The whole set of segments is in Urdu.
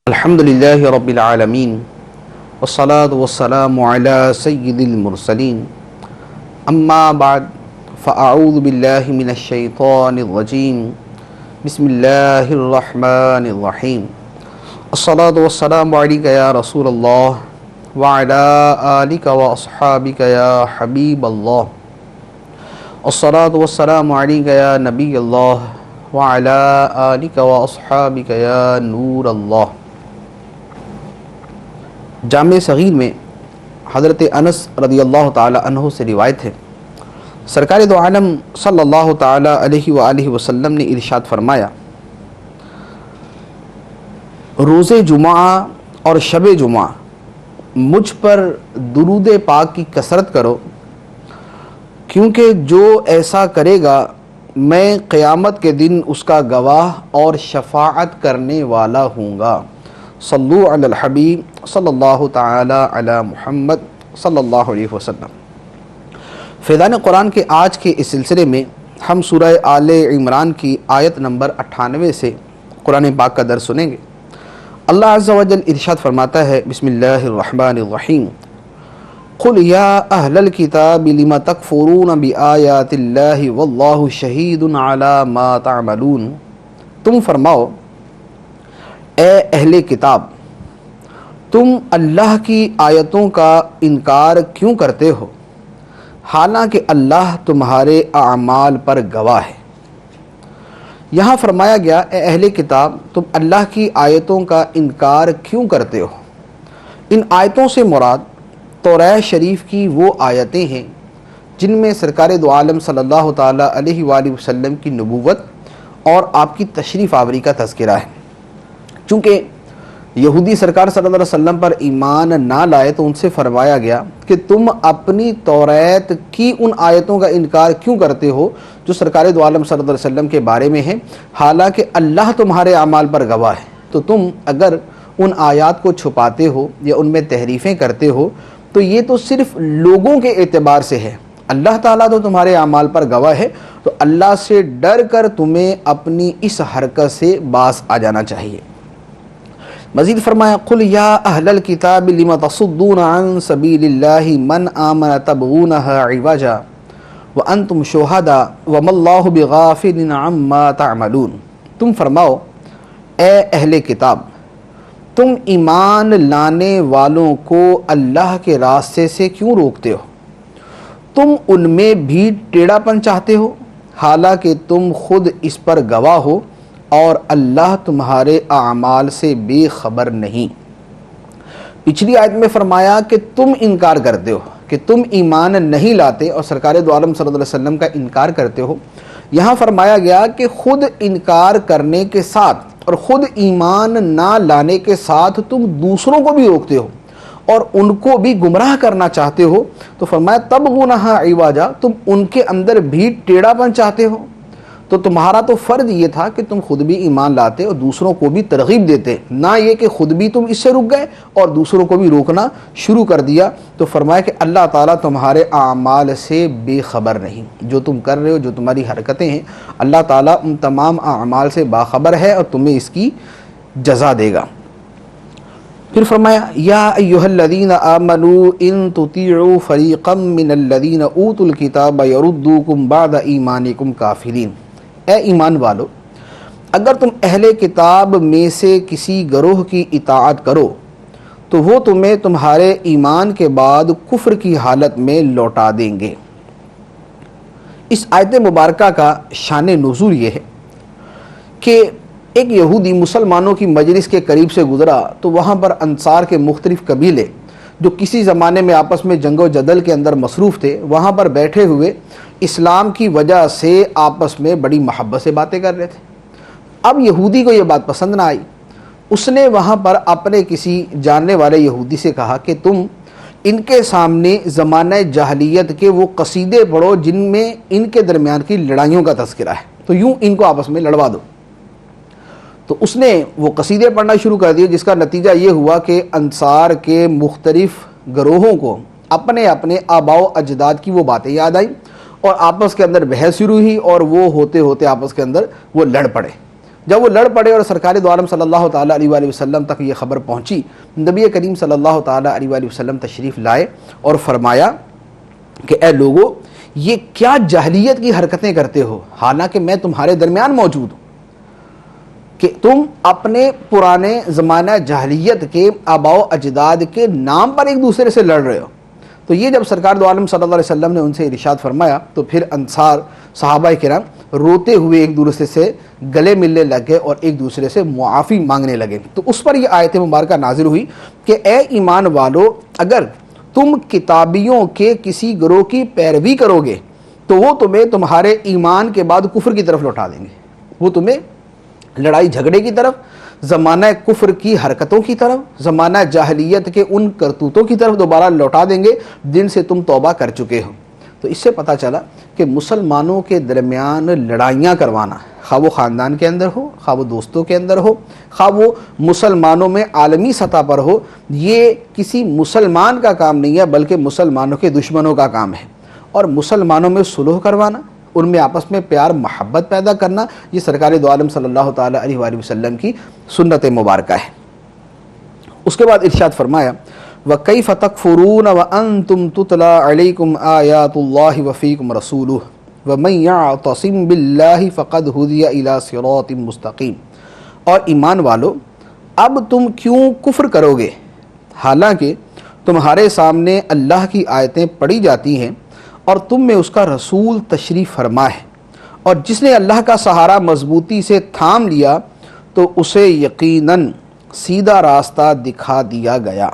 الحمد للہ رب العالمین والصلاة والسلام علی سید المرسلین اما بعد فاعوذ باللہ من الشیطان الرجیم بسم اللہ الرحمن الرحیم الصلاة والسلام علیک یا رسول اللہ وعلی آلک واصحابک یا حبیب اللہ الصلاة والسلام علیک یا نبی اللہ وعلی آلک واصحابک یا نور اللہ۔ جامع صغیر میں حضرت انس رضی اللہ تعالی عنہ سے روایت ہے، سرکار دو عالم صلی اللہ تعالی علیہ وآلہ وسلم نے ارشاد فرمایا، روز جمعہ اور شب جمعہ مجھ پر درود پاک کی کثرت کرو، کیونکہ جو ایسا کرے گا میں قیامت کے دن اس کا گواہ اور شفاعت کرنے والا ہوں گا۔ صلو علی الحبیب صلی اللہ تعالی علی محمد صلی اللہ علیہ وسلم۔ فیضان قرآن کے آج کے اس سلسلے میں ہم سورہ آل عمران کی آیت نمبر 98 سے قرآن پاک کا درس سنیں گے۔ اللہ عز و جل ارشاد فرماتا ہے، بسم اللہ الرحمن الرحیم، قل یا اہل الکتاب لم تکفرون بآیات اللہ واللہ شہید علی ما تعملون۔ تم فرماؤ، اے اہل کتاب، تم اللہ کی آیتوں کا انکار کیوں کرتے ہو، حالانکہ اللہ تمہارے اعمال پر گواہ ہے۔ یہاں فرمایا گیا، اے اہل کتاب، تم اللہ کی آیتوں کا انکار کیوں کرتے ہو۔ ان آیتوں سے مراد توراۃ شریف کی وہ آیتیں ہیں جن میں سرکار دو عالم صلی اللہ تعالیٰ علیہ وآلہ وسلم کی نبوت اور آپ کی تشریف آوری کا تذکرہ ہے۔ چونکہ یہودی سرکار صلی اللہ علیہ وسلم پر ایمان نہ لائے تو ان سے فرمایا گیا کہ تم اپنی توریت کی ان آیتوں کا انکار کیوں کرتے ہو جو سرکار دو عالم صلی اللہ علیہ وسلم کے بارے میں ہیں، حالانکہ اللہ تمہارے اعمال پر گواہ ہے۔ تو تم اگر ان آیات کو چھپاتے ہو یا ان میں تحریفیں کرتے ہو تو یہ تو صرف لوگوں کے اعتبار سے ہے، اللہ تعالیٰ تو تمہارے اعمال پر گواہ ہے۔ تو اللہ سے ڈر کر تمہیں اپنی اس حرکت سے باز آ جانا چاہیے۔ مزید فرمایا، قل یا اہل الکتاب لم تصدون عن سبیل اللہ من آمن تبغونها عوجا وانتم شہداء وما اللہ بغافل عما تعملون۔ تم فرماؤ، اے اہل کتاب، تم ایمان لانے والوں کو اللہ کے راستے سے کیوں روکتے ہو؟ تم ان میں بھی ٹیڑھا پن چاہتے ہو، حالانکہ تم خود اس پر گواہ ہو اور اللہ تمہارے اعمال سے بے خبر نہیں۔ پچھلی آیت میں فرمایا کہ تم انکار کرتے ہو، کہ تم ایمان نہیں لاتے اور سرکار دو عالم صلی اللہ علیہ وسلم کا انکار کرتے ہو۔ یہاں فرمایا گیا کہ خود انکار کرنے کے ساتھ اور خود ایمان نہ لانے کے ساتھ تم دوسروں کو بھی روکتے ہو اور ان کو بھی گمراہ کرنا چاہتے ہو۔ تو فرمایا تبغونہا عوجا، تم ان کے اندر بھی ٹیڑھا پن چاہتے ہو۔ تو تمہارا تو فرض یہ تھا کہ تم خود بھی ایمان لاتے اور دوسروں کو بھی ترغیب دیتے، نہ یہ کہ خود بھی تم اس سے رک گئے اور دوسروں کو بھی روکنا شروع کر دیا۔ تو فرمایا کہ اللہ تعالیٰ تمہارے اعمال سے بے خبر نہیں، جو تم کر رہے ہو، جو تمہاری حرکتیں ہیں، اللہ تعالیٰ ان تمام اعمال سے باخبر ہے اور تمہیں اس کی جزا دے گا۔ پھر فرمایا، یا ایھا الذین آمنوا ان تطیعوا فریقا من الذین اوتوا الکتاب یردوکم بعد ایمانکم کافرین۔ اے ایمان والو، اگر تم اہل کتاب میں سے کسی گروہ کی اطاعت کرو تو وہ تمہیں تمہارے ایمان کے بعد کفر کی حالت میں لوٹا دیں گے۔ اس آیت مبارکہ کا شان نزول یہ ہے کہ ایک یہودی مسلمانوں کی مجلس کے قریب سے گزرا تو وہاں پر انصار کے مختلف قبیلے جو کسی زمانے میں آپس میں جنگ و جدل کے اندر مصروف تھے، وہاں پر بیٹھے ہوئے اسلام کی وجہ سے آپس میں بڑی محبت سے باتیں کر رہے تھے۔ اب یہودی کو یہ بات پسند نہ آئی، اس نے وہاں پر اپنے کسی جاننے والے یہودی سے کہا کہ تم ان کے سامنے زمانہ جاہلیت کے وہ قصیدے پڑھو جن میں ان کے درمیان کی لڑائیوں کا تذکرہ ہے، تو یوں ان کو آپس میں لڑوا دو۔ تو اس نے وہ قصیدے پڑھنا شروع کر دیے، جس کا نتیجہ یہ ہوا کہ انصار کے مختلف گروہوں کو اپنے اپنے آباء و اجداد کی وہ باتیں یاد آئیں اور آپس کے اندر بحث شروع ہوئی اور وہ ہوتے ہوتے آپس کے اندر وہ لڑ پڑے۔ جب وہ لڑ پڑے اور سرکار دو عالم صلی اللہ تعالیٰ علیہ وآلہ وسلم تک یہ خبر پہنچی، نبی کریم صلی اللہ تعالیٰ علیہ وآلہ وسلم تشریف لائے اور فرمایا کہ اے لوگو، یہ کیا جاہلیت کی حرکتیں کرتے ہو، حالانکہ میں تمہارے درمیان موجود ہوں، کہ تم اپنے پرانے زمانہ جاہلیت کے آباء و اجداد کے نام پر ایک دوسرے سے لڑ رہے ہو۔ تو یہ جب سرکار دو عالم صلی اللہ علیہ وسلم نے ان سے ارشاد فرمایا تو پھر انصار صحابہ کرام روتے ہوئے ایک دوسرے سے گلے ملنے لگے اور ایک دوسرے سے معافی مانگنے لگے۔ تو اس پر یہ آیت مبارکہ نازل ہوئی کہ اے ایمان والو، اگر تم کتابیوں کے کسی گروہ کی پیروی کرو گے تو وہ تمہیں تمہارے ایمان کے بعد کفر کی طرف لوٹا دیں گے، وہ تمہیں لڑائی جھگڑے کی طرف، زمانہ کفر کی حرکتوں کی طرف، زمانہ جاہلیت کے ان کرتوتوں کی طرف دوبارہ لوٹا دیں گے جن سے تم توبہ کر چکے ہو۔ تو اس سے پتہ چلا کہ مسلمانوں کے درمیان لڑائیاں کروانا، خواہ وہ خاندان کے اندر ہو، خواہ وہ دوستوں کے اندر ہو، خواہ وہ مسلمانوں میں عالمی سطح پر ہو، یہ کسی مسلمان کا کام نہیں ہے بلکہ مسلمانوں کے دشمنوں کا کام ہے۔ اور مسلمانوں میں صلح کروانا، ان میں آپس میں پیار محبت پیدا کرنا، یہ سرکار دو عالم صلی اللہ تعالیٰ علیہ وآلہ وسلم کی سنت مبارکہ ہے۔ اس کے بعد ارشاد فرمایا وَكَيْفَ تَكْفُرُونَ وَأَنْتُمْ تُتْلَى عَلَيْكُمْ آيَاتُ اللَّهِ وَفِيكُمْ رَسُولُهُ وَمَنْ يَعْتَصِمْ بِاللَّهِ فَقَدْ هُدِيَ إِلَى صِرَاطٍ مُسْتَقِيمٍ، اور ایمان والو، اب تم کیوں کفر کرو گے حالانکہ تمہارے سامنے اللہ کی آیتیں پڑھی جاتی ہیں اور تم میں اس کا رسول تشریف فرما ہے، اور جس نے اللہ کا سہارا مضبوطی سے تھام لیا تو اسے یقیناً سیدھا راستہ دکھا دیا گیا۔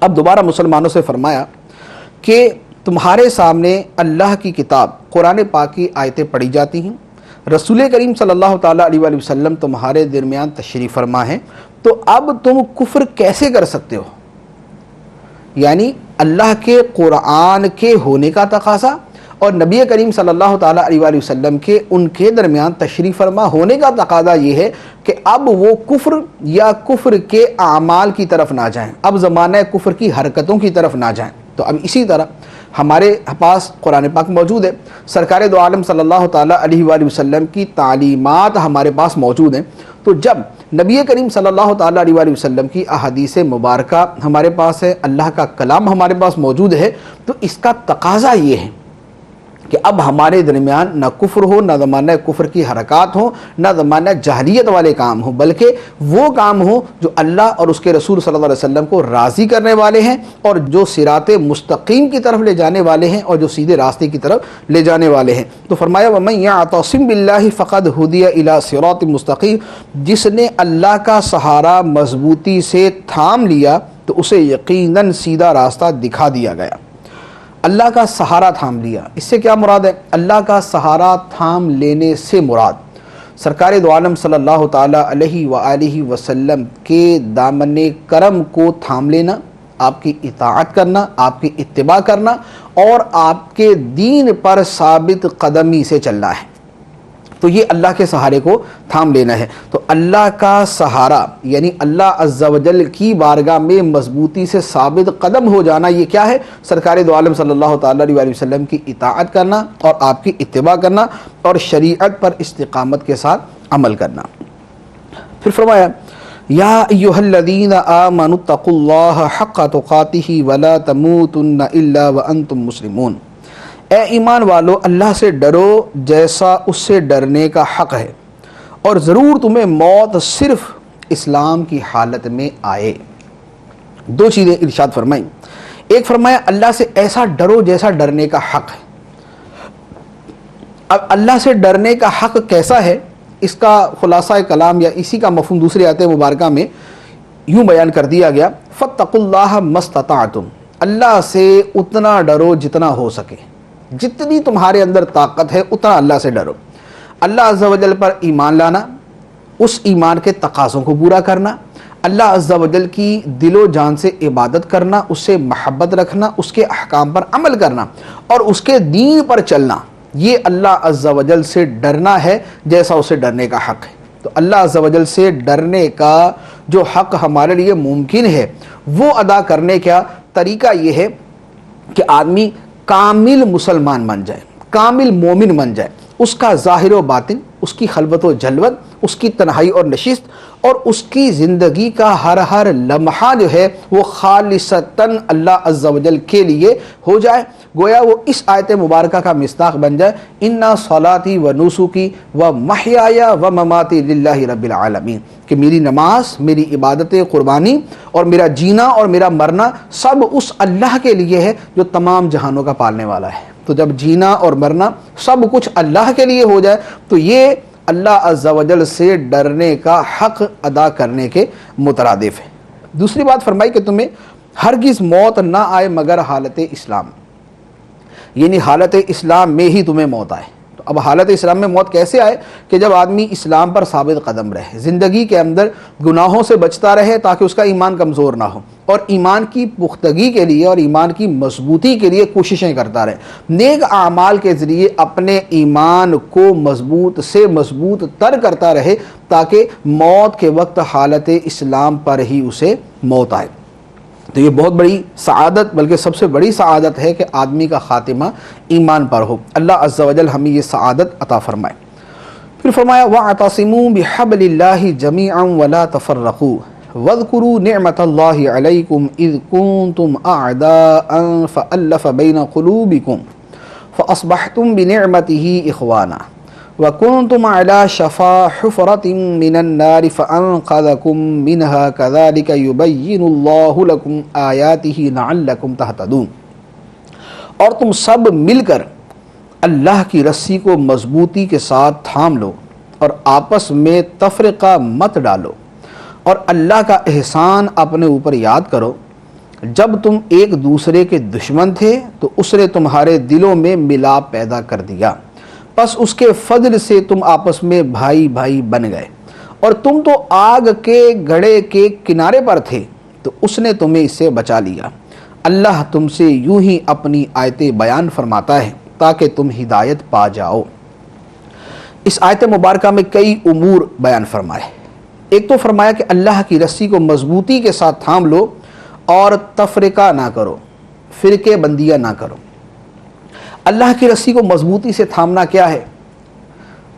اب دوبارہ مسلمانوں سے فرمایا کہ تمہارے سامنے اللہ کی کتاب قرآن پاک کی آیتیں پڑھی جاتی ہیں، رسول کریم صلی اللہ تعالیٰ علیہ وآلہ وسلم تمہارے درمیان تشریف فرما ہے، تو اب تم کفر کیسے کر سکتے ہو؟ یعنی اللہ کے قرآن کے ہونے کا تقاضا اور نبی کریم صلی اللہ تعالیٰ علیہ وآلہ وسلم کے ان کے درمیان تشریف فرما ہونے کا تقاضا یہ ہے کہ اب وہ کفر یا کفر کے اعمال کی طرف نہ جائیں، اب زمانہ کفر کی حرکتوں کی طرف نہ جائیں۔ تو اب اسی طرح ہمارے پاس قرآن پاک موجود ہے، سرکار دو عالم صلی اللہ تعالیٰ علیہ وآلہ وسلم کی تعلیمات ہمارے پاس موجود ہیں۔ تو جب نبی کریم صلی اللہ تعالیٰ علیہ وآلہ وسلم کی احادیث مبارکہ ہمارے پاس ہے، اللہ کا کلام ہمارے پاس موجود ہے، تو اس کا تقاضا یہ ہے کہ اب ہمارے درمیان نہ کفر ہو، نہ زمانہ کفر کی حرکات ہوں، نہ زمانہ جاہلیت والے کام ہوں، بلکہ وہ کام ہوں جو اللہ اور اس کے رسول صلی اللہ علیہ وسلم کو راضی کرنے والے ہیں اور جو صراط مستقیم کی طرف لے جانے والے ہیں اور جو سیدھے راستے کی طرف لے جانے والے ہیں۔ تو فرمایا وَمَنْ يَعْتَصِمْ بِاللَّهِ فَقَدْ هُدِيَ إِلَى صِرَاطٍ مُسْتَقِيمٍ، جس نے اللہ کا سہارا مضبوطی سے تھام لیا تو اسے یقیناً سیدھا راستہ دکھا دیا گیا۔ اللہ کا سہارا تھام لیا، اس سے کیا مراد ہے؟ اللہ کا سہارا تھام لینے سے مراد سرکار دو عالم صلی اللہ تعالیٰ علیہ وآلہ وسلم کے دامن کرم کو تھام لینا، آپ کی اطاعت کرنا، آپ کی اتباع کرنا اور آپ کے دین پر ثابت قدمی سے چلنا ہے۔ تو یہ اللہ کے سہارے کو تھام لینا ہے۔ تو اللہ کا سہارا یعنی اللہ عز و جل کی بارگاہ میں مضبوطی سے ثابت قدم ہو جانا، یہ کیا ہے؟ سرکار دو عالم صلی اللہ تعالیٰ علیہ وآلہ وسلم کی اطاعت کرنا اور آپ کی اتباع کرنا اور شریعت پر استقامت کے ساتھ عمل کرنا۔ پھر فرمایا یا ایھا الذین آمنوا اتقوا اللہ حق تقاتہ ولا تموتن الا وانتم مسلمون، اے ایمان والو اللہ سے ڈرو جیسا اس سے ڈرنے کا حق ہے، اور ضرور تمہیں موت صرف اسلام کی حالت میں آئے۔ دو چیزیں ارشاد فرمائیں، ایک فرمایا اللہ سے ایسا ڈرو جیسا ڈرنے کا حق ہے۔ اب اللہ سے ڈرنے کا حق کیسا ہے، اس کا خلاصہ کلام یا اسی کا مفہوم دوسری آیت مبارکہ میں یوں بیان کر دیا گیا فاتقوا اللہ ما استطعتم، اللہ سے اتنا ڈرو جتنا ہو سکے، جتنی تمہارے اندر طاقت ہے اتنا اللہ سے ڈرو۔ اللہ عز و جل پر ایمان لانا، اس ایمان کے تقاضوں کو پورا کرنا، اللہ عز و جل کی دل و جان سے عبادت کرنا، اس سے محبت رکھنا، اس کے احکام پر عمل کرنا اور اس کے دین پر چلنا، یہ اللہ عز و جل سے ڈرنا ہے جیسا اسے ڈرنے کا حق ہے۔ تو اللہ عز و جل سے ڈرنے کا جو حق ہمارے لیے ممکن ہے وہ ادا کرنے کا طریقہ یہ ہے کہ آدمی کامل مسلمان بن جائے، کامل مومن بن جائے، اس کا ظاہر و باطن اس کی خلوت و جلوت، اس کی تنہائی اور نشست، اور اس کی زندگی کا ہر لمحہ جو ہے وہ خالصتاً اللہ عز و جل کے لیے ہو جائے، گویا وہ اس آیت مبارکہ کا مصداق بن جائے، اِنَّ صَلَاتِي وَنُسُكِي وَمَحْيَايَ وَمَمَاتِي لِلَّهِ رَبِّ الْعَالَمِينَ، کہ میری نماز، میری عبادت قربانی اور میرا جینا اور میرا مرنا سب اس اللہ کے لیے ہے جو تمام جہانوں کا پالنے والا ہے۔ تو جب جینا اور مرنا سب کچھ اللہ کے لیے ہو جائے تو یہ اللہ عز و جل سے ڈرنے کا حق ادا کرنے کے مترادف ہے۔ دوسری بات فرمائی کہ تمہیں ہرگز موت نہ آئے مگر حالت اسلام، یعنی حالت اسلام میں ہی تمہیں موت آئے۔ تو اب حالت اسلام میں موت کیسے آئے؟ کہ جب آدمی اسلام پر ثابت قدم رہے، زندگی کے اندر گناہوں سے بچتا رہے تاکہ اس کا ایمان کمزور نہ ہو، اور ایمان کی پختگی کے لیے اور ایمان کی مضبوطی کے لیے کوششیں کرتا رہے، نیک اعمال کے ذریعے اپنے ایمان کو مضبوط سے مضبوط تر کرتا رہے تاکہ موت کے وقت حالت اسلام پر ہی اسے موت آئے۔ تو یہ بہت بڑی سعادت، بلکہ سب سے بڑی سعادت ہے کہ آدمی کا خاتمہ ایمان پر ہو۔ اللہ عز و جل ہمیں یہ سعادت عطا فرمائے۔ پھر فرمایا وَاعْتَصِمُوا بِحَبْلِ اللَّهِ جَمِيعًا وَلَا تَفَرَّقُوا وَاذْكُرُوا نِعْمَةَ اللَّهِ عَلَيْكُمْ إِذْ كُنْتُمْ أَعْدَاءً فَأَلَّفَ بَيْنَ قُلُوبِكُمْ فَأَصْبَحْتُمْ بِنِعْمَتِهِ إِخْوَانًا وَكُنْتُمْ عَلَى شَفَا حُفْرَةٍ مِّنَ النَّارِ فَأَنْقَذَكُم مِّنْهَا كَذَلِكَ يُبَيِّنُ اللَّهُ لَكُمْ آيَاتِهِ لَعَلَّكُمْ تَهْتَدُونَ، اور تم سب مل کر اللہ کی رسی کو مضبوطی کے ساتھ تھام لو اور آپس میں تفرقہ مت ڈالو، اور اللہ کا احسان اپنے اوپر یاد کرو۔ جب تم ایک دوسرے کے دشمن تھے تو اس نے تمہارے دلوں میں ملاپ پیدا کر دیا، پس اس کے فضل سے تم آپس میں بھائی بھائی بن گئے، اور تم تو آگ کے گڑھے کے کنارے پر تھے تو اس نے تمہیں اس سے بچا لیا۔ اللہ تم سے یوں ہی اپنی آیتیں بیان فرماتا ہے تاکہ تم ہدایت پا جاؤ۔ اس آیت مبارکہ میں کئی امور بیان فرمائے۔ ایک تو فرمایا کہ اللہ کی رسی کو مضبوطی کے ساتھ تھام لو اور تفرقہ نہ کرو، فرقے بندیاں نہ کرو۔ اللہ کی رسی کو مضبوطی سے تھامنا کیا ہے؟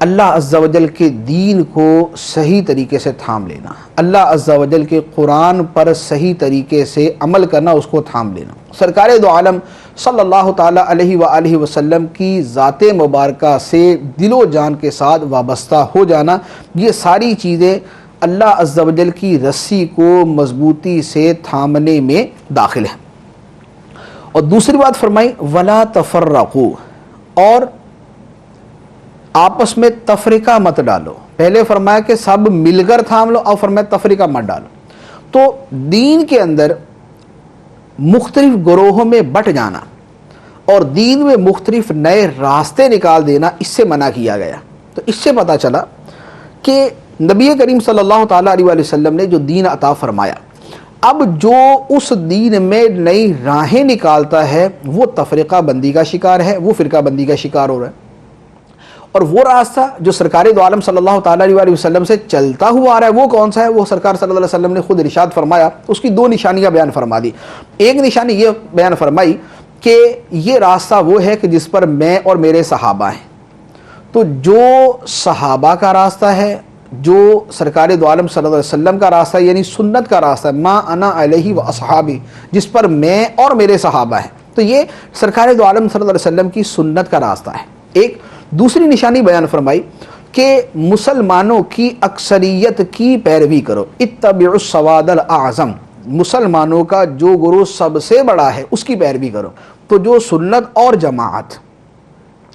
اللہ عز و جل کے دین کو صحیح طریقے سے تھام لینا، اللہ عز و جل کے قرآن پر صحیح طریقے سے عمل کرنا، اس کو تھام لینا، سرکار دو عالم صلی اللہ تعالیٰ علیہ وآلہ وسلم کی ذات مبارکہ سے دل و جان کے ساتھ وابستہ ہو جانا، یہ ساری چیزیں اللہ عز و جل کی رسی کو مضبوطی سے تھامنے میں داخل ہیں۔ اور دوسری بات فرمائی وَلَا تَفَرَّقُوا، اور آپس میں تفرقہ مت ڈالو۔ پہلے فرمایا کہ سب مل کر تھام لو، اور فرمایا تفرقہ مت ڈالو۔ تو دین کے اندر مختلف گروہوں میں بٹ جانا اور دین میں مختلف نئے راستے نکال دینا، اس سے منع کیا گیا۔ تو اس سے پتہ چلا کہ نبی کریم صلی اللہ تعالیٰ علیہ وسلم نے جو دین عطا فرمایا، اب جو اس دین میں نئی راہیں نکالتا ہے وہ تفرقہ بندی کا شکار ہے، وہ فرقہ بندی کا شکار ہو رہا ہے۔ اور وہ راستہ جو سرکار دو عالم صلی اللہ تعالیٰ علیہ وسلم سے چلتا ہوا آ رہا ہے وہ کون سا ہے؟ وہ سرکار صلی اللہ علیہ وسلم نے خود ارشاد فرمایا، اس کی دو نشانیاں بیان فرما دی۔ ایک نشانی یہ بیان فرمائی کہ یہ راستہ وہ ہے کہ جس پر میں اور میرے صحابہ ہیں۔ تو جو صحابہ کا راستہ ہے، جو سرکار دو عالم صلی اللہ علیہ وسلم کا راستہ ہے، یعنی سنت کا راستہ ہے، ما انا علیہ و اصحابی، جس پر میں اور میرے صحابہ ہیں، تو یہ سرکار دو عالم صلی اللہ علیہ وسلم کی سنت کا راستہ ہے۔ ایک دوسری نشانی بیان فرمائی کہ مسلمانوں کی اکثریت کی پیروی کرو، اتبعوا السواد الاعظم، مسلمانوں کا جو گروہ سب سے بڑا ہے اس کی پیروی کرو۔ تو جو سنت اور جماعت،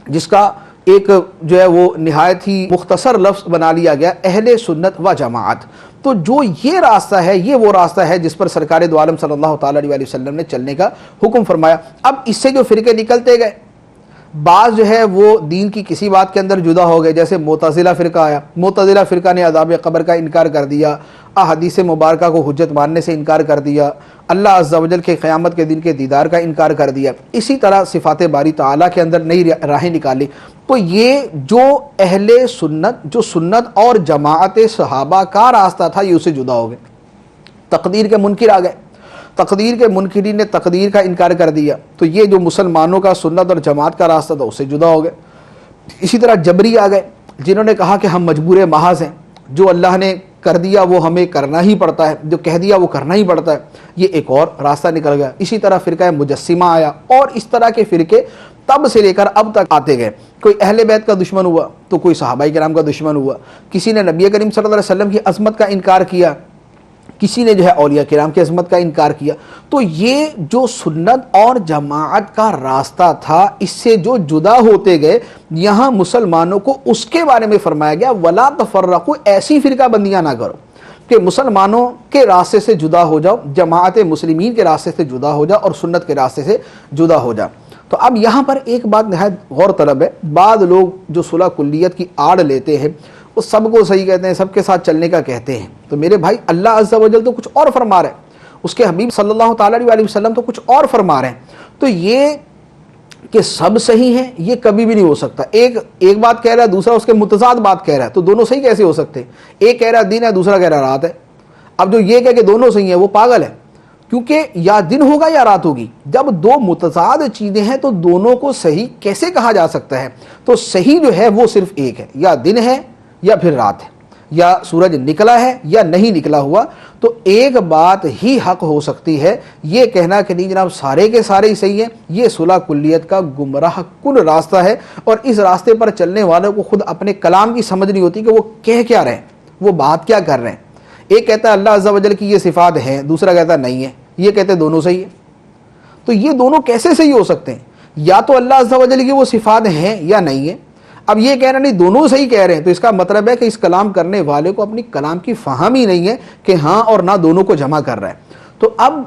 جس کا ایک جو ہے وہ نہایت ہی مختصر لفظ بنا لیا گیا، اہل سنت و جماعت، تو جو یہ راستہ ہے یہ وہ راستہ ہے جس پر سرکار دو عالم صلی اللہ تعالیٰ علیہ وسلم نے چلنے کا حکم فرمایا۔ اب اس سے جو فرقے نکلتے گئے، بعض جو ہے وہ دین کی کسی بات کے اندر جدا ہو گئے، جیسے معتزلہ فرقہ آیا، معتزلہ فرقہ نے عذاب قبر کا انکار کر دیا، احادیث مبارکہ کو حجت ماننے سے انکار کر دیا، اللہ عز و جل کے قیامت کے دن کے دیدار کا انکار کر دیا، اسی طرح صفات باری تعالیٰ کے اندر نئی راہیں نکالی۔ تو یہ جو اہل سنت، جو سنت اور جماعت صحابہ کا راستہ تھا، یہ اسے جدا ہو گئے۔ تقدیر کے منکر آ گئے، تقدیر کے منکرین نے تقدیر کا انکار کر دیا، تو یہ جو مسلمانوں کا سنت اور جماعت کا راستہ تھا اس سے جدا ہو گئے۔ اسی طرح جبری آ گئے، جنہوں نے کہا کہ ہم مجبور محض ہیں، جو اللہ نے کر دیا وہ ہمیں کرنا ہی پڑتا ہے، جو کہہ دیا وہ کرنا ہی پڑتا ہے، یہ ایک اور راستہ نکل گیا۔ اسی طرح فرقہ مجسمہ آیا، اور اس طرح کے فرقے تب سے لے کر اب تک آتے گئے۔ کوئی اہل بیت کا دشمن ہوا تو کوئی صحابہ کرام کا دشمن ہوا، کسی نے نبی کریم صلی اللہ علیہ وسلم کی عظمت کا انکار کیا، کسی نے جو ہے اولیاء کرام کی عظمت کا انکار کیا۔ تو یہ جو سنت اور جماعت کا راستہ تھا، اس سے جو جدا ہوتے گئے، یہاں مسلمانوں کو اس کے بارے میں فرمایا گیا وَلَا تَفَرَّقُوا، ایسی فرقہ بندیاں نہ کرو کہ مسلمانوں کے راستے سے جدا ہو جاؤ، جماعت مسلمین کے راستے سے جدا ہو جاؤ اور سنت کے راستے سے جدا ہو جاؤ۔ تو اب یہاں پر ایک بات نہایت غور طلب ہے، بعض لوگ جو صلح کلیت کی آڑ لیتے ہیں وہ سب کو صحیح کہتے ہیں، سب کے ساتھ چلنے کا کہتے ہیں۔ تو میرے بھائی، اللہ عز و جل تو کچھ اور فرما رہے ہیں، اس کے حبیب صلی اللہ تعالیٰ علیہ وسلم تو کچھ اور فرما رہے ہیں۔ تو یہ کہ سب صحیح ہیں یہ کبھی بھی نہیں ہو سکتا۔ ایک بات کہہ رہا ہے، دوسرا اس کے متضاد بات کہہ رہا ہے، تو دونوں صحیح کیسے ہو سکتے ہیں؟ ایک کہہ رہا ہے دین ہے، دوسرا کہہ رہا ہے رات ہے۔ اب جو یہ کہہ کہ دونوں صحیح ہیں وہ پاگل ہے، کیونکہ یا دن ہوگا یا رات ہوگی۔ جب دو متضاد چیزیں ہیں تو دونوں کو صحیح کیسے کہا جا سکتا ہے؟ تو صحیح جو ہے وہ صرف ایک ہے، یا دن ہے یا پھر رات ہے، یا سورج نکلا ہے یا نہیں نکلا ہوا۔ تو ایک بات ہی حق ہو سکتی ہے، یہ کہنا کہ نہیں جناب سارے کے سارے ہی صحیح ہیں، یہ صلح کلیت کا گمراہ کن راستہ ہے، اور اس راستے پر چلنے والوں کو خود اپنے کلام کی سمجھ نہیں ہوتی کہ وہ کہہ کیا رہے ہیں، وہ بات کیا کر رہے ہیں۔ ایک کہتا ہے اللہ عز و جل کی یہ صفات ہیں، دوسرا کہتا ہے نہیں ہے، یہ کہتے ہیں دونوں صحیح ہیں۔ تو یہ دونوں کیسے صحیح ہو سکتے ہیں؟ یا تو اللہ عز و جل کی وہ صفات ہیں یا نہیں ہیں۔ اب یہ کہنا نہیں دونوں صحیح کہہ رہے ہیں، تو اس کا مطلب ہے کہ اس کلام کرنے والے کو اپنی کلام کی فہم ہی نہیں ہے کہ ہاں اور نہ دونوں کو جمع کر رہا ہے۔ تو اب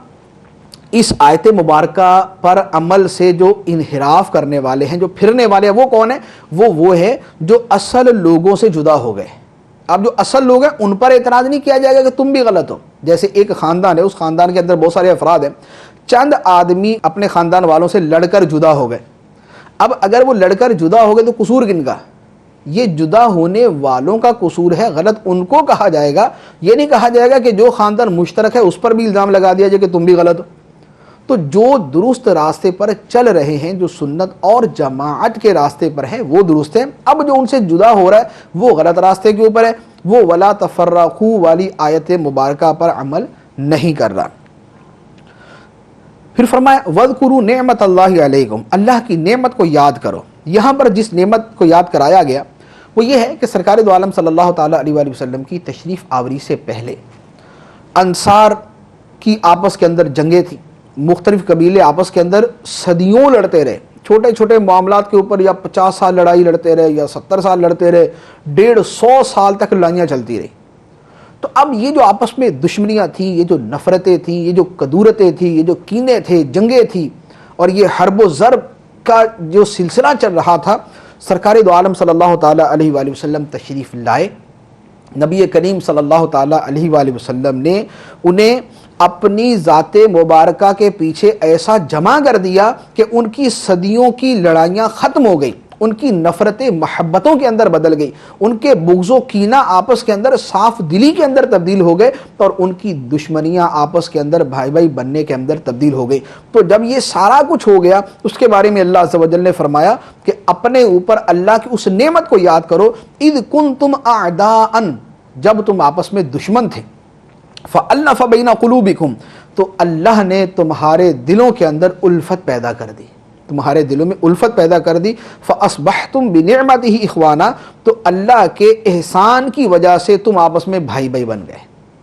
اس آیت مبارکہ پر عمل سے جو انحراف کرنے والے ہیں، جو پھرنے والے ہیں، وہ کون ہیں؟ وہ ہے جو اصل لوگوں سے جدا ہو گئے۔ اب جو اصل لوگ ہیں ان پر اعتراض نہیں کیا جائے گا کہ تم بھی غلط ہو۔ جیسے ایک خاندان ہے، اس خاندان کے اندر بہت سارے افراد ہیں، چند آدمی اپنے خاندان والوں سے لڑ کر جدا ہو گئے۔ اب اگر وہ لڑ کر جدا ہو گئے تو قصور کن کا؟ یہ جدا ہونے والوں کا قصور ہے، غلط ان کو کہا جائے گا۔ یہ نہیں کہا جائے گا کہ جو خاندان مشترک ہے اس پر بھی الزام لگا دیا جائے کہ تم بھی غلط ہو۔ تو جو درست راستے پر چل رہے ہیں، جو سنت اور جماعت کے راستے پر ہیں، وہ درست ہیں۔ اب جو ان سے جدا ہو رہا ہے وہ غلط راستے کے اوپر ہے، وہ وَلَا تَفَرَّقُوا والی آیت مبارکہ پر عمل نہیں کر رہا۔ پھر فرمایا وَاذْكُرُوا نِعْمَتَ اللَّهِ عَلَيْكُمْ، اللہ کی نعمت کو یاد کرو۔ یہاں پر جس نعمت کو یاد کرایا گیا وہ یہ ہے کہ سرکار دو عالم صلی اللہ تعالیٰ علیہ وآلہ وسلم کی تشریف آوری سے پہلے انصار کی آپس کے اندر جنگیں تھیں، مختلف قبیلے آپس کے اندر صدیوں لڑتے رہے، چھوٹے چھوٹے معاملات کے اوپر یا 50 سال لڑائی لڑتے رہے یا 70 سال لڑتے رہے، 150 سال تک لڑائیاں چلتی رہی۔ تو اب یہ جو آپس میں دشمنیاں تھیں، یہ جو نفرتیں تھیں، یہ جو کدورتیں تھیں، یہ جو کینے تھے، جنگیں تھیں، اور یہ حرب و ضرب کا جو سلسلہ چل رہا تھا، سرکار دو عالم صلی اللہ تعالیٰ علیہ وآلہ وسلم تشریف لائے۔ نبی کریم صلی اللہ تعالیٰ علیہ وآلہ وسلم نے انہیں اپنی ذات مبارکہ کے پیچھے ایسا جمع کر دیا کہ ان کی صدیوں کی لڑائیاں ختم ہو گئی، ان کی نفرتیں محبتوں کے اندر بدل گئی، ان کے بغض و کینہ آپس کے اندر صاف دلی کے اندر تبدیل ہو گئے، اور ان کی دشمنیاں آپس کے اندر بھائی بھائی بننے کے اندر تبدیل ہو گئی۔ تو جب یہ سارا کچھ ہو گیا، اس کے بارے میں اللہ عز و جل نے فرمایا کہ اپنے اوپر اللہ کی اس نعمت کو یاد کرو، اذ کنتم اعداء، جب تم آپس میں دشمن تھے، فألف بین قلوبکم، تو اللہ نے تمہارے دلوں کے اندر الفت پیدا کر دی، تمہارے دلوں میں الفت پیدا کر دی، فاصبحتم بنعمتہ اخوانا، تو اللہ کے احسان کی وجہ سے تم آپس میں بھائی بھائی بن گئے۔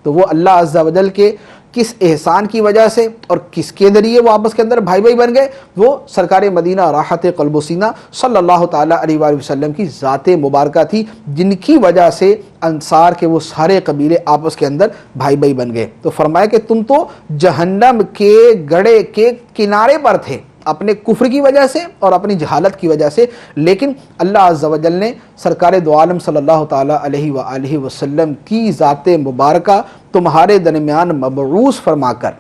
تو وہ اللہ عز و جل کے کس احسان کی وجہ سے اور کس کے ذریعے وہ آپس کے اندر بھائی بھائی بن گئے؟ وہ سرکار مدینہ راحت قلب و سینہ صلی اللہ تعالیٰ علیہ وآلہ وسلم کی ذات مبارکہ تھی، جن کی وجہ سے انصار کے وہ سارے قبیلے آپس کے اندر بھائی بھائی بن گئے۔ تو فرمایا کہ تم تو جہنم کے گڑھے کے کنارے پر تھے اپنے کفر کی وجہ سے اور اپنی جہالت کی وجہ سے، لیکن اللہ عز و جل نے سرکار دو عالم صلی اللہ تعالیٰ علیہ وآلہ وسلم کی ذات مبارکہ تمہارے درمیان مبعوث فرما کر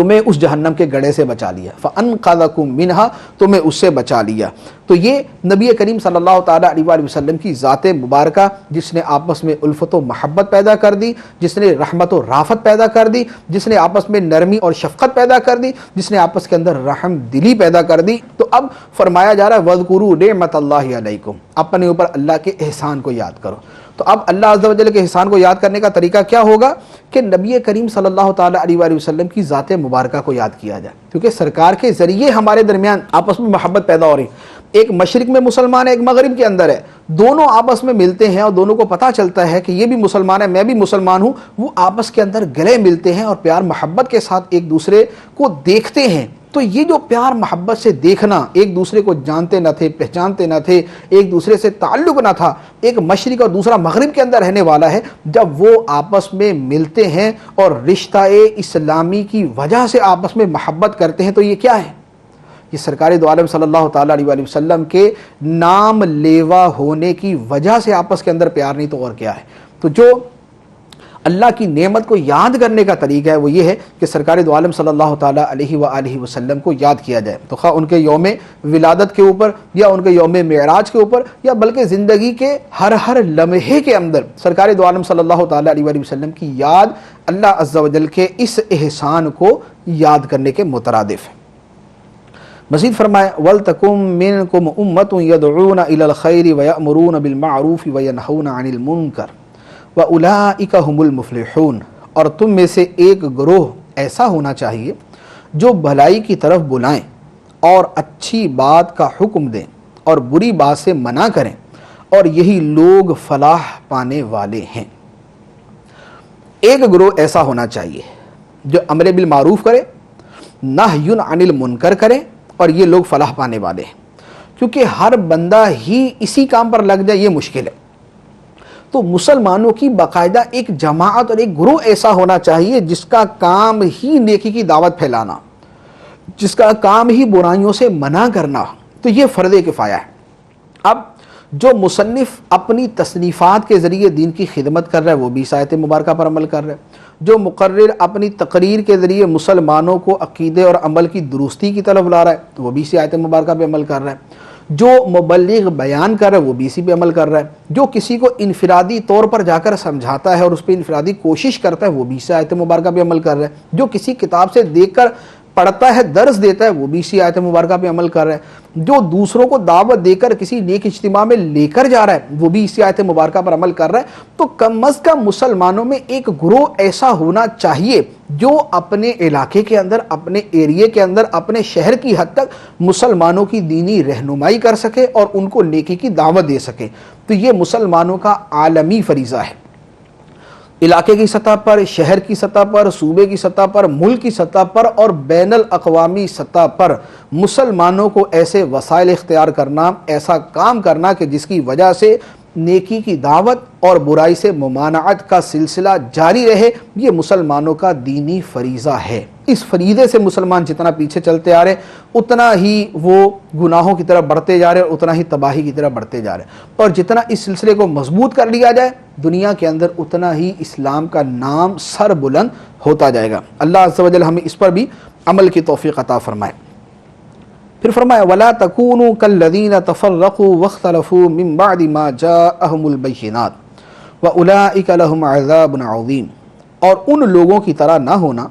تمہیں اس جہنم کے گڑھے سے بچا لیا، فَأَنْقَذَكُم مِّنْهَا، تمہیں اس سے بچا لیا۔ تو یہ نبی کریم صلی اللہ تعالیٰ علیہ وسلم کی ذات مبارکہ جس نے آپس میں الفت و محبت پیدا کر دی، جس نے رحمت و رافت پیدا کر دی، جس نے آپس میں نرمی اور شفقت پیدا کر دی، جس نے آپس کے اندر رحم دلی پیدا کر دی۔ تو اب فرمایا جا رہا ہے وَاذْكُرُوا نِعْمَتَ اللَّهِ عَلَيْكُمْ، اپنے اوپر اللہ کے احسان کو یاد کرو۔ تو اب اللہ عز و جل کے احسان کو یاد کرنے کا طریقہ کیا ہوگا کہ نبی کریم صلی اللہ تعالیٰ علیہ وسلم کی ذات مبارکہ کو یاد کیا جائے، کیونکہ سرکار کے ذریعے ہمارے درمیان آپس میں محبت پیدا ہو رہی ہے۔ ایک مشرق میں مسلمان ہے، ایک مغرب کے اندر ہے، دونوں آپس میں ملتے ہیں اور دونوں کو پتہ چلتا ہے کہ یہ بھی مسلمان ہے، میں بھی مسلمان ہوں، وہ آپس کے اندر گلے ملتے ہیں اور پیار محبت کے ساتھ ایک دوسرے کو دیکھتے ہیں۔ تو یہ جو پیار محبت سے دیکھنا، ایک دوسرے کو جانتے نہ تھے، پہچانتے نہ تھے، ایک دوسرے سے تعلق نہ تھا، ایک مشرق اور دوسرا مغرب کے اندر رہنے والا ہے، جب وہ آپس میں ملتے ہیں اور رشتہ اسلامی کی وجہ سے آپس میں محبت کرتے ہیں، تو یہ کیا ہے؟ یہ سرکار دو عالم صلی اللہ تعالیٰ علیہ وسلم کے نام لیوا ہونے کی وجہ سے آپس کے اندر پیار، نہیں تو اور کیا ہے؟ تو جو اللہ کی نعمت کو یاد کرنے کا طریقہ ہے وہ یہ ہے کہ سرکار دو عالم صلی اللہ تعالیٰ علیہ وآلہ وسلم کو یاد کیا جائے، تو خواہ ان کے یوم ولادت کے اوپر یا ان کے یوم معراج کے اوپر یا بلکہ زندگی کے ہر لمحے کے اندر سرکار دو عالم صلی اللہ تعالیٰ علیہ وآلہ وسلم کی یاد اللہ عز و جل کے اس احسان کو یاد کرنے کے مترادف ہے۔ مزید فرمائے وَلْتَكُن مِّنكُمْ أُمَّةٌ يَدْعُونَ إِلَى الْخَيْرِ وَيَأْمُرُونَ بِالْمَعْرُوفِ وَيَنْهَوْنَ عَنِ الْمُنكَرِ وَأُولَٰئِكَ هُمُ الْمُفْلِحُونَ، اور تم میں سے ایک گروہ ایسا ہونا چاہیے جو بھلائی کی طرف بلائیں اور اچھی بات کا حکم دیں اور بری بات سے منع کریں، اور یہی لوگ فلاح پانے والے ہیں۔ ایک گروہ ایسا ہونا چاہیے جو امر بالمعروف کرے، نہی عن المنکر کرے، اور یہ لوگ فلاح پانے والے ہیں۔ کیونکہ ہر بندہ ہی اسی کام پر لگ جائے یہ مشکل ہے، تو مسلمانوں کی باقاعدہ ایک جماعت اور ایک گروہ ایسا ہونا چاہیے جس کا کام ہی نیکی کی دعوت پھیلانا، جس کا کام ہی برائیوں سے منع کرنا، تو یہ فرض کفایہ ہے۔ اب جو مصنف اپنی تصنیفات کے ذریعے دین کی خدمت کر رہا ہے وہ بھی اس آیت مبارکہ پر عمل کر رہا ہے، جو مقرر اپنی تقریر کے ذریعے مسلمانوں کو عقیدے اور عمل کی درستی کی طرف لا رہا ہے وہ بھی اسی آیت مبارکہ پہ عمل کر رہا ہے، جو مبلغ بیان کر رہا ہے وہ بھی اسی پہ عمل کر رہا ہے، جو کسی کو انفرادی طور پر جا کر سمجھاتا ہے اور اس پہ انفرادی کوشش کرتا ہے وہ بھی اسی آیت مبارکہ پہ عمل کر رہا ہے، جو کسی کتاب سے دیکھ کر پڑھتا ہے، درس دیتا ہے وہ بھی اسی آیت مبارکہ پہ عمل کر رہا ہے، جو دوسروں کو دعوت دے کر کسی نیک اجتماع میں لے کر جا رہا ہے وہ بھی اسی آیت مبارکہ پر عمل کر رہا ہے۔ تو کم از کم مسلمانوں میں ایک گروہ ایسا ہونا چاہیے جو اپنے علاقے کے اندر، اپنے ایریے کے اندر، اپنے شہر کی حد تک مسلمانوں کی دینی رہنمائی کر سکے اور ان کو نیکی کی دعوت دے سکے۔ تو یہ مسلمانوں کا عالمی فریضہ ہے، علاقے کی سطح پر، شہر کی سطح پر، صوبے کی سطح پر، ملک کی سطح پر اور بین الاقوامی سطح پر مسلمانوں کو ایسے وسائل اختیار کرنا، ایسا کام کرنا کہ جس کی وجہ سے نیکی کی دعوت اور برائی سے ممانعت کا سلسلہ جاری رہے، یہ مسلمانوں کا دینی فریضہ ہے۔ اس فریضے سے مسلمان جتنا پیچھے چلتے آ رہے اتنا ہی وہ گناہوں کی طرف بڑھتے جا رہے اور اتنا ہی تباہی کی طرف بڑھتے جا رہے، اور جتنا اس سلسلے کو مضبوط کر لیا جائے دنیا کے اندر اتنا ہی اسلام کا نام سر بلند ہوتا جائے گا۔ اللہ عز و جل ہمیں اس پر بھی عمل کی توفیق عطا فرمائے۔ پھر فرمایا وَلَا تَكُونُوا كَالَّذِينَ تَفَرَّقُوا وَاخْتَلَفُوا مِن بَعْدِ مَا جَاءَهُمُ الْبَيِّنَاتُ وَأُولَٰئِكَ لَهُمْ عَذَابٌ عَظِيمٌ، اور ان لوگوں کی طرح نہ ہونا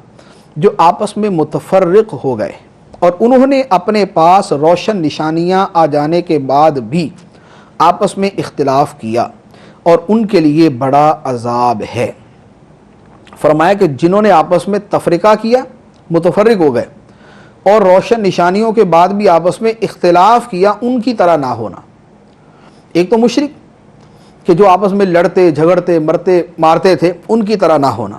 جو آپس میں متفرق ہو گئے اور انہوں نے اپنے پاس روشن نشانیاں آ جانے کے بعد بھی آپس میں اختلاف کیا اور ان کے لیے بڑا عذاب ہے۔ فرمایا کہ جنہوں نے آپس میں تفرقہ کیا، متفرق ہو گئے اور روشن نشانیوں کے بعد بھی آپس میں اختلاف کیا، ان کی طرح نہ ہونا۔ ایک تو مشرک کہ جو آپس میں لڑتے جھگڑتے مرتے مارتے تھے ان کی طرح نہ ہونا،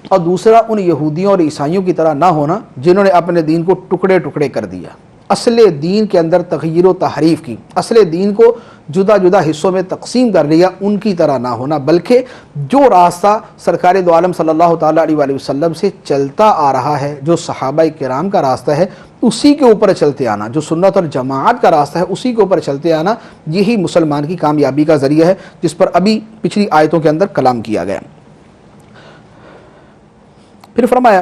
اور دوسرا ان یہودیوں اور عیسائیوں کی طرح نہ ہونا جنہوں نے اپنے دین کو ٹکڑے ٹکڑے کر دیا، اصل دین کے اندر تغییر و تحریف کی، اصل دین کو جدا جدا حصوں میں تقسیم کر لیا، ان کی طرح نہ ہونا، بلکہ جو راستہ سرکار دو عالم صلی اللہ تعالیٰ علیہ وسلم سے چلتا آ رہا ہے، جو صحابہ کرام کا راستہ ہے اسی کے اوپر چلتے آنا، جو سنت اور جماعت کا راستہ ہے اسی کے اوپر چلتے آنا، یہی مسلمان کی کامیابی کا ذریعہ ہے، جس پر ابھی پچھلی آیتوں کے اندر کلام کیا گیا۔ پھر فرمایا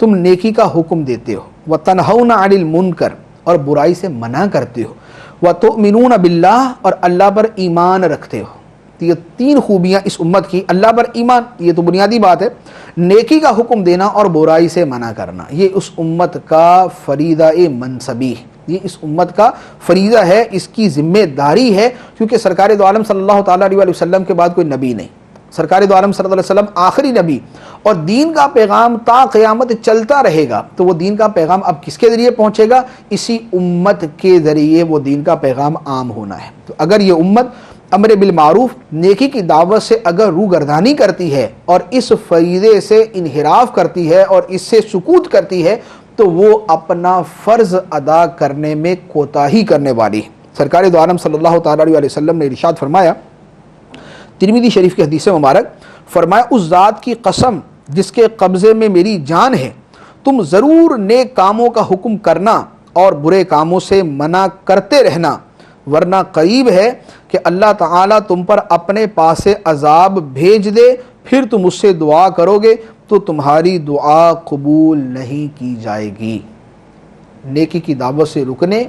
تم نیکی کا حکم دیتے ہو، وَتَنْهَوْنَ عَنِ الْمُنْكَرِ اور برائی سے منع کرتے ہو، وَتُؤْمِنُونَ بِاللَّهِ اور اللہ پر ایمان رکھتے ہو۔ تو یہ تین خوبیاں اس امت کی، اللہ پر ایمان، یہ تو بنیادی بات ہے، نیکی کا حکم دینا اور برائی سے منع کرنا، یہ اس امت کا فریضہ منصبی، یہ اس امت کا فریضہ ہے، اس کی ذمہ داری ہے، کیونکہ سرکار دو عالم صلی اللہ تعالیٰ علیہ وسلم کے بعد کوئی نبی نہیں، سرکار دو عالم صلی اللہ علیہ وسلم آخری نبی، اور دین کا پیغام تا قیامت چلتا رہے گا، تو وہ دین کا پیغام اب کس کے ذریعے پہنچے گا؟ اسی امت کے ذریعے وہ دین کا پیغام عام ہونا ہے۔ تو اگر یہ امت امر بالمعروف، نیکی کی دعوت سے اگر روگردانی کرتی ہے اور اس فریضے سے انحراف کرتی ہے اور اس سے سکوت کرتی ہے، تو وہ اپنا فرض ادا کرنے میں کوتاہی کرنے والی ہے۔ سرکار دو عالم صلی اللہ تعالیٰ علیہ وسلم نے ارشاد فرمایا، ترمذی شریف کی حدیث مبارک، فرمایا اس ذات کی قسم جس کے قبضے میں میری جان ہے، تم ضرور نیک کاموں کا حکم کرنا اور برے کاموں سے منع کرتے رہنا، ورنہ قریب ہے کہ اللہ تعالیٰ تم پر اپنے پاس سے عذاب بھیج دے، پھر تم اس سے دعا کرو گے تو تمہاری دعا قبول نہیں کی جائے گی۔ نیکی کی دعوت سے رکنے،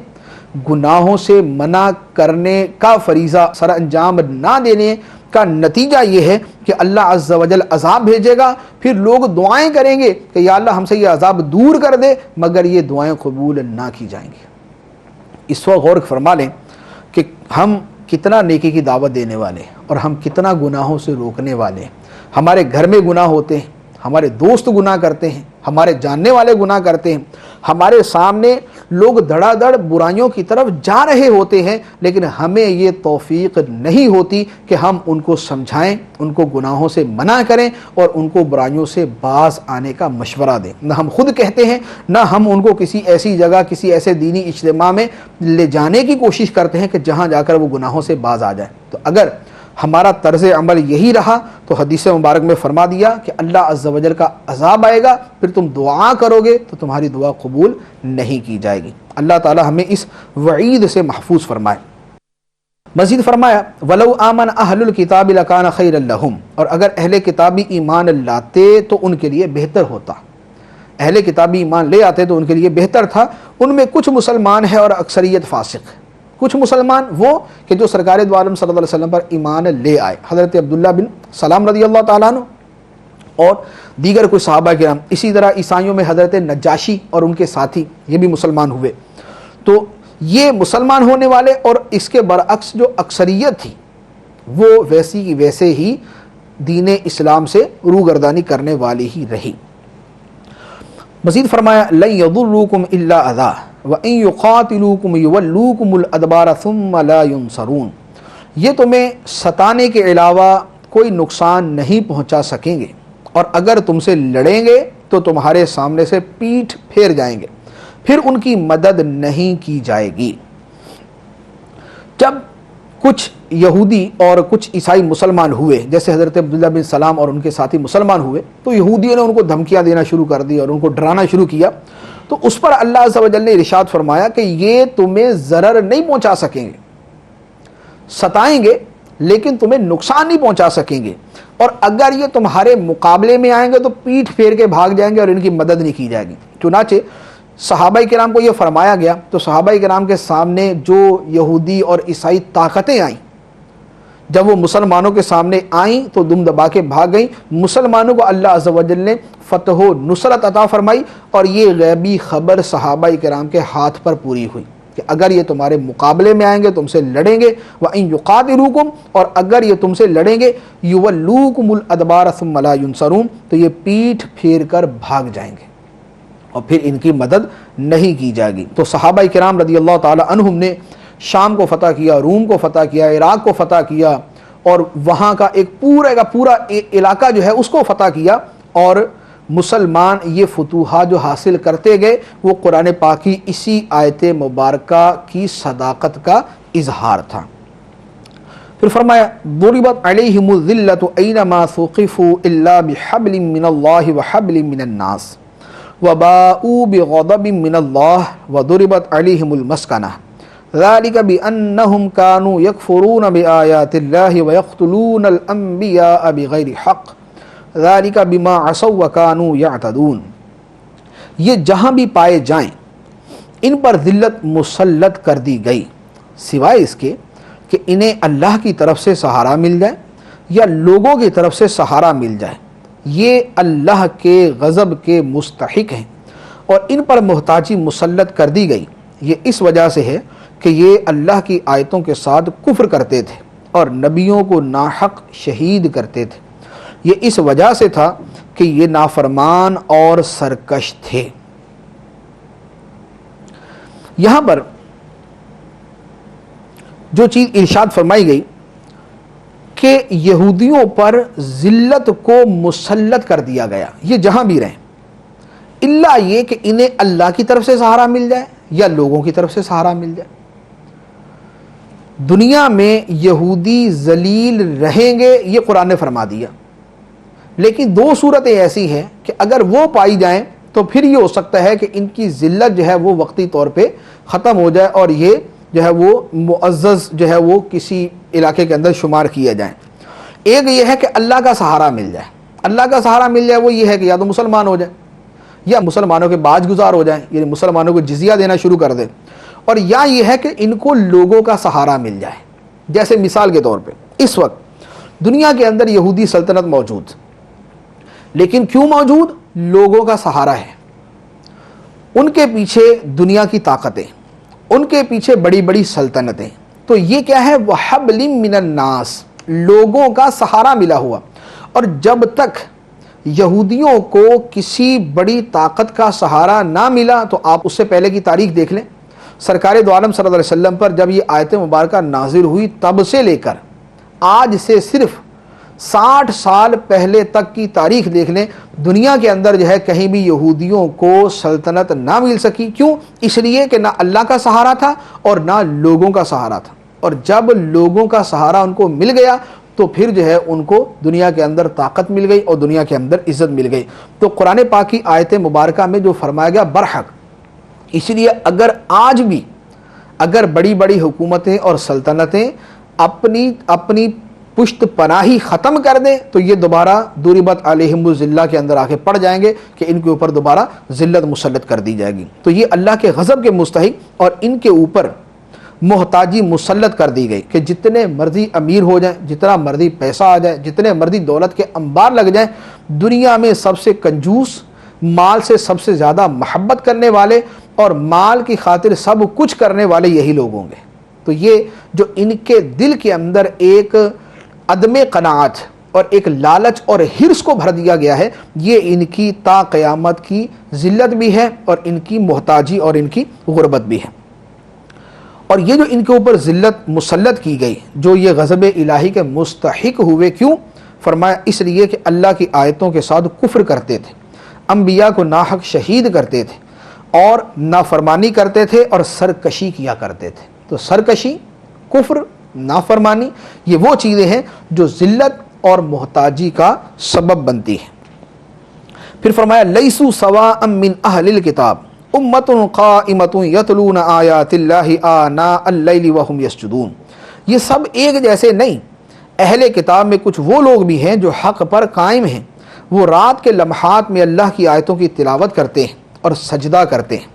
گناہوں سے منع کرنے کا فریضہ سر انجام نہ دینے کا نتیجہ یہ ہے کہ اللہ عز و جل عذاب بھیجے گا، پھر لوگ دعائیں کریں گے کہ یا اللہ ہم سے یہ عذاب دور کر دے، مگر یہ دعائیں قبول نہ کی جائیں گی۔ اس وقت غور فرما لیں کہ ہم کتنا نیکی کی دعوت دینے والے ہیں اور ہم کتنا گناہوں سے روکنے والے ہیں۔ ہمارے گھر میں گناہ ہوتے ہیں، ہمارے دوست گناہ کرتے ہیں، ہمارے جاننے والے گناہ کرتے ہیں، ہمارے سامنے لوگ دھڑا دھڑ برائیوں کی طرف جا رہے ہوتے ہیں، لیکن ہمیں یہ توفیق نہیں ہوتی کہ ہم ان کو سمجھائیں، ان کو گناہوں سے منع کریں اور ان کو برائیوں سے باز آنے کا مشورہ دیں۔ نہ ہم خود کہتے ہیں، نہ ہم ان کو کسی ایسی جگہ، کسی ایسے دینی اجتماع میں لے جانے کی کوشش کرتے ہیں کہ جہاں جا کر وہ گناہوں سے باز آ جائیں۔ تو اگر ہمارا طرز عمل یہی رہا تو حدیث مبارک میں فرما دیا کہ اللہ عز و جل کا عذاب آئے گا، پھر تم دعا کرو گے تو تمہاری دعا قبول نہیں کی جائے گی۔ اللہ تعالی ہمیں اس وعید سے محفوظ فرمائے۔ مزید فرمایا وَلَوْ آمَنَ أَهْلُ الْكِتَابِ لَكَانَ خَيْرًا لَهُمْ، اور اگر اہل کتابی ایمان لاتے تو ان کے لیے بہتر ہوتا، اہل کتابی ایمان لے آتے تو ان کے لیے بہتر تھا۔ ان میں کچھ مسلمان ہیں اور اکثریت فاسق ہے۔ کچھ مسلمان وہ کہ جو سرکار دو عالم صلی اللہ علیہ وسلم پر ایمان لے آئے، حضرت عبداللہ بن سلام رضی اللہ تعالیٰ عنہ اور دیگر کوئی صحابہ کرام، اسی طرح عیسائیوں میں حضرت نجاشی اور ان کے ساتھی، یہ بھی مسلمان ہوئے۔ تو یہ مسلمان ہونے والے، اور اس کے برعکس جو اکثریت تھی وہ ویسی کی ویسے ہی دین اسلام سے روگردانی کرنے والی ہی رہی۔ مزید فرمایا لَن يَضُرُّوكُمْ إِلَّا أَذًى وَإِن يُقَاتِلُوكُمْ يُوَلُّوكُمُ الْأَدْبَارَ ثُمَّ لَا يُنصَرُونَ، یہ تمہیں ستانے کے علاوہ کوئی نقصان نہیں پہنچا سکیں گے، اور اگر تم سے لڑیں گے تو تمہارے سامنے سے پیٹھ پھیر جائیں گے، پھر ان کی مدد نہیں کی جائے گی۔ جب کچھ یہودی اور کچھ عیسائی مسلمان ہوئے، جیسے حضرت عبداللہ بن سلام اور ان کے ساتھی مسلمان ہوئے، تو یہودیوں نے ان کو دھمکیاں دینا شروع کر دی اور ان کو ڈرانا شروع کیا۔ تو اس پر اللہ عز و جل نے ارشاد فرمایا کہ یہ تمہیں ضرر نہیں پہنچا سکیں گے، ستائیں گے لیکن تمہیں نقصان نہیں پہنچا سکیں گے، اور اگر یہ تمہارے مقابلے میں آئیں گے تو پیٹھ پھیر کے بھاگ جائیں گے اور ان کی مدد نہیں کی جائے گی۔ چنانچہ صحابہ کرام کو یہ فرمایا گیا تو صحابہ کرام کے سامنے جو یہودی اور عیسائی طاقتیں آئیں، جب وہ مسلمانوں کے سامنے آئیں تو دم دبا کے بھاگ گئیں۔ مسلمانوں کو اللہ عز و جل نے فتح و نصرت عطا فرمائی، اور یہ غیبی خبر صحابہ کرام کے ہاتھ پر پوری ہوئی کہ اگر یہ تمہارے مقابلے میں آئیں گے تم سے لڑیں گے، وَإِن يُقَاتِلُوكُمْ، اور اگر یہ تم سے لڑیں گے، يُوَلُّوكُمُ الْأَدْبَارَ ثُمَّ لَا يُنصَرُونَ، تو یہ پیٹھ پھیر کر بھاگ جائیں گے اور پھر ان کی مدد نہیں کی جائے گی۔ تو صحابہ کرام رضی اللہ تعالی عنہم نے شام کو فتح کیا، روم کو فتح کیا، عراق کو فتح کیا، اور وہاں کا ایک پورا کا پورا علاقہ جو ہے اس کو فتح کیا، اور مسلمان یہ فتوحات جو حاصل کرتے گئے وہ قرآن پاک کی اسی آیت مبارکہ کی صداقت کا اظہار تھا۔ پھر فرمایا ضربت علیہم الذلۃ اینما ثقفوا الا بحبل من اللہ وحبل من الناس وباؤوا بغضب من اللہ وضربت علیہم المسکنہ ذلك بأنهم كانوا يكفرون بآيات الله ويقتلون الأنبياء بغير حق ذلك بما عصوا وكانوا يعتدون۔ یہ جہاں بھی پائے جائیں ان پر ذلت مسلط کر دی گئی، سوائے اس کے کہ انہیں اللہ کی طرف سے سہارا مل جائے یا لوگوں کی طرف سے سہارا مل جائے۔ یہ اللہ کے غضب کے مستحق ہیں اور ان پر محتاجی مسلط کر دی گئی۔ یہ اس وجہ سے ہے کہ یہ اللہ کی آیتوں کے ساتھ کفر کرتے تھے اور نبیوں کو ناحق شہید کرتے تھے۔ یہ اس وجہ سے تھا کہ یہ نافرمان اور سرکش تھے۔ یہاں پر جو چیز ارشاد فرمائی گئی کہ یہودیوں پر ذلت کو مسلط کر دیا گیا، یہ جہاں بھی رہیں، الا یہ کہ انہیں اللہ کی طرف سے سہارا مل جائے یا لوگوں کی طرف سے سہارا مل جائے۔ دنیا میں یہودی ذلیل رہیں گے، یہ قرآن نے فرما دیا، لیکن دو صورتیں ایسی ہیں کہ اگر وہ پائی جائیں تو پھر یہ ہو سکتا ہے کہ ان کی ذلت جو ہے وہ وقتی طور پہ ختم ہو جائے اور یہ جو ہے وہ معزز جو ہے وہ کسی علاقے کے اندر شمار کیا جائیں۔ ایک یہ ہے کہ اللہ کا سہارا مل جائے، اللہ کا سہارا مل جائے وہ یہ ہے کہ یا تو مسلمان ہو جائیں یا مسلمانوں کے باج گزار ہو جائیں، یعنی مسلمانوں کو جزیہ دینا شروع کر دیں، اور یا یہ ہے کہ ان کو لوگوں کا سہارا مل جائے۔ جیسے مثال کے طور پہ اس وقت دنیا کے اندر یہودی سلطنت موجود، لیکن کیوں موجود؟ لوگوں کا سہارا ہے، ان کے پیچھے دنیا کی طاقتیں، ان کے پیچھے بڑی بڑی سلطنتیں، تو یہ کیا ہے؟ وَحَبْلٍ مِّنَ النَّاسِ، لوگوں کا سہارا ملا ہوا۔ اور جب تک یہودیوں کو کسی بڑی طاقت کا سہارا نہ ملا، تو آپ اس سے پہلے کی تاریخ دیکھ لیں، سرکار دو عالم صلی اللہ علیہ وسلم پر جب یہ آیت مبارکہ نازل ہوئی تب سے لے کر آج سے صرف 60 سال پہلے تک کی تاریخ دیکھ لیں، دنیا کے اندر جو ہے کہیں بھی یہودیوں کو سلطنت نہ مل سکی۔ کیوں؟ اس لیے کہ نہ اللہ کا سہارا تھا اور نہ لوگوں کا سہارا تھا، اور جب لوگوں کا سہارا ان کو مل گیا تو پھر جو ہے ان کو دنیا کے اندر طاقت مل گئی اور دنیا کے اندر عزت مل گئی۔ تو قرآن پاک کی آیت مبارکہ میں جو فرمایا گیا برحق، اس لیے اگر آج بھی اگر بڑی بڑی حکومتیں اور سلطنتیں اپنی پشت پناہی ختم کر دیں تو یہ دوبارہ ضربت علیہم الذلہ کے اندر آ کے پڑ جائیں گے کہ ان کے اوپر دوبارہ ذلت مسلط کر دی جائے گی۔ تو یہ اللہ کے غضب کے مستحق اور ان کے اوپر محتاجی مسلط کر دی گئی کہ جتنے مرضی امیر ہو جائیں، جتنا مرضی پیسہ آ جائے، جتنے مرضی دولت کے انبار لگ جائیں، دنیا میں سب سے کنجوس، مال سے سب سے زیادہ محبت کرنے والے اور مال کی خاطر سب کچھ کرنے والے یہی لوگ ہوں گے۔ تو یہ جو ان کے دل کے اندر ایک عدم قناعت اور ایک لالچ اور حرص کو بھر دیا گیا ہے، یہ ان کی تا قیامت کی ذلت بھی ہے اور ان کی محتاجی اور ان کی غربت بھی ہے۔ اور یہ جو ان کے اوپر ذلت مسلط کی گئی، جو یہ غضب الہی کے مستحق ہوئے، کیوں؟ فرمایا اس لیے کہ اللہ کی آیتوں کے ساتھ کفر کرتے تھے، انبیاء کو ناحق شہید کرتے تھے اور نافرمانی کرتے تھے اور سرکشی کیا کرتے تھے۔ تو سرکشی، کفر، نافرمانی، یہ وہ چیزیں ہیں جو ذلت اور محتاجی کا سبب بنتی ہیں۔ پھر فرمایا لیسوا سواء من اہل الکتاب امۃ قائمۃ یتلون آیات اللہ آناء اللیل وہم یسجدون، یہ سب ایک جیسے نہیں، اہل کتاب میں کچھ وہ لوگ بھی ہیں جو حق پر قائم ہیں، وہ رات کے لمحات میں اللہ کی آیتوں کی تلاوت کرتے ہیں اور سجدہ کرتے ہیں۔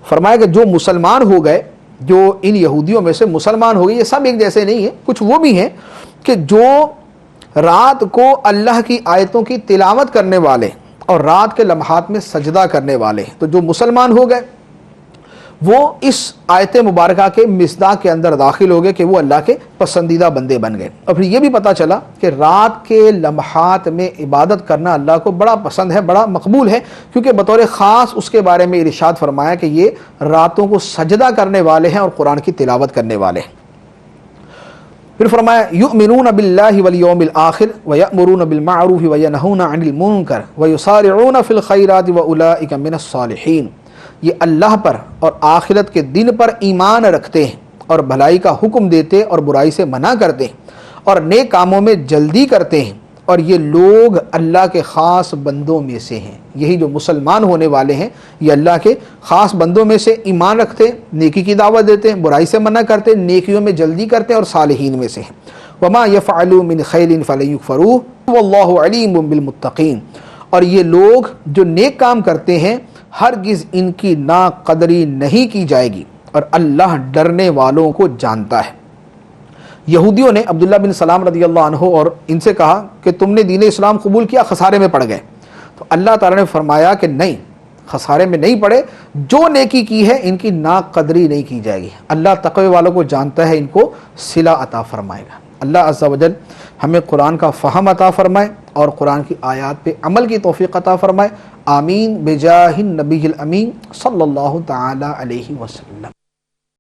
فرمایا کہ جو مسلمان ہو گئے، جو ان یہودیوں میں سے مسلمان ہو گئے، یہ سب ایک جیسے نہیں ہیں، کچھ وہ بھی ہیں کہ جو رات کو اللہ کی آیتوں کی تلاوت کرنے والے اور رات کے لمحات میں سجدہ کرنے والے ہیں۔ تو جو مسلمان ہو گئے وہ اس آیت مبارکہ کے مصداق کے اندر داخل ہو گئے کہ وہ اللہ کے پسندیدہ بندے بن گئے۔ اور پھر یہ بھی پتہ چلا کہ رات کے لمحات میں عبادت کرنا اللہ کو بڑا پسند ہے، بڑا مقبول ہے، کیونکہ بطور خاص اس کے بارے میں ارشاد فرمایا کہ یہ راتوں کو سجدہ کرنے والے ہیں اور قرآن کی تلاوت کرنے والے ہیں۔ پھر فرمایا یؤمنون باللہ والیوم الآخر ویأمرون بالمعروف وینہون عن المنکر ویسارعون فی الخیرات واولئک من الصالحین، یہ اللہ پر اور آخرت کے دن پر ایمان رکھتے ہیں اور بھلائی کا حکم دیتے اور برائی سے منع کرتے ہیں اور نیک کاموں میں جلدی کرتے ہیں، اور یہ لوگ اللہ کے خاص بندوں میں سے ہیں۔ یہی جو مسلمان ہونے والے ہیں یہ اللہ کے خاص بندوں میں سے ایمان رکھتے ہیں، نیکی کی دعوت دیتے ہیں، برائی سے منع کرتے ہیں، نیکیوں میں جلدی کرتے ہیں اور صالحین میں سے ہیں۔ وما يفعلوا من خیر فلن یکفروہ واللہ علیم بالمتقین، اور یہ لوگ جو نیک کام کرتے ہیں ہرگز ان کی ناقدری نہیں کی جائے گی اور اللہ ڈرنے والوں کو جانتا ہے۔ یہودیوں نے عبداللہ بن سلام رضی اللہ عنہ اور ان سے کہا کہ تم نے دین اسلام قبول کیا، خسارے میں پڑ گئے۔ تو اللہ تعالیٰ نے فرمایا کہ نہیں، خسارے میں نہیں پڑے، جو نیکی کی ہے ان کی ناقدری نہیں کی جائے گی۔ اللہ تقوی والوں کو جانتا ہے، ان کو صلہ عطا فرمائے گا۔ اللہ عز و جل ہمیں قرآن کا فہم عطا فرمائے اور قرآن کی آیات پہ عمل کی توفیق عطا فرمائے۔ آمین بجاہ النبی الامین صلی اللہ تعالی علیہ وسلم۔